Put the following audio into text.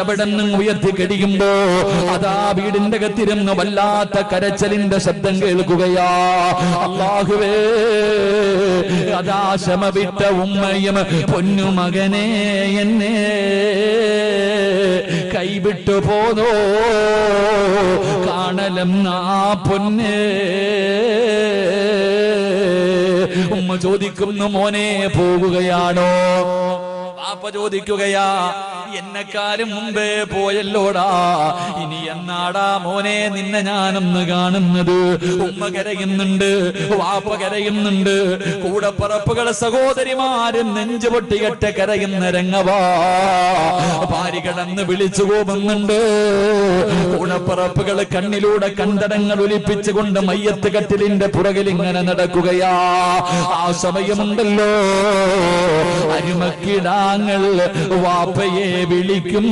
എവിടെ നിന്നും ഉയർത്തി കഴിയുമ്പോ അതാ വീടിന്റെ അകത്തിരുന്ന് വല്ലാത്ത കരച്ചലിന്റെ ശബ്ദം കേൾക്കുകയാ. അല്ലാഹുവേ, അതാ ക്ഷമ വിട്ട ഉമ്മയും പൊന്നുമകനെ എന്നെ കൈവിട്ടു പോന്നോ, കാണലം ആ പൊന്നെ. ഉമ്മ ചോദിക്കുന്നു, മോനെ പോകുകയാണോ? വാപ്പ ചോദിക്കുകയാ, എന്നെക്കാരും മുമ്പേ പോയല്ലോടാ, ഇനി എന്നാടാ മോനെ നിന്നെ ഞാനൊന്ന് കാണുന്നത്? ഉമ്മ കരയുന്നുണ്ട്, വാപ്പ കരയുന്നുണ്ട്, കൂടപ്പറപ്പുകൾ സഹോദരിമാരും നെഞ്ചുപൊട്ടികെട്ട് കരയുന്ന രംഗവാ. ഭാര്യ കിടന്ന് വിളിച്ചു പോകുന്നുണ്ട്. കൂടപ്പറപ്പുകൾ കണ്ണിലൂടെ കണ്ടടങ്ങൾ ഒലിപ്പിച്ചുകൊണ്ട് മയ്യത്ത് കട്ടിലിന്റെ പുറകിൽ ഇങ്ങനെ നടക്കുകയാ. ആ സമയമുണ്ടല്ലോ, അരുമക്കിടാങ്ങൾ വാപ്പയെ വിളിക്കും.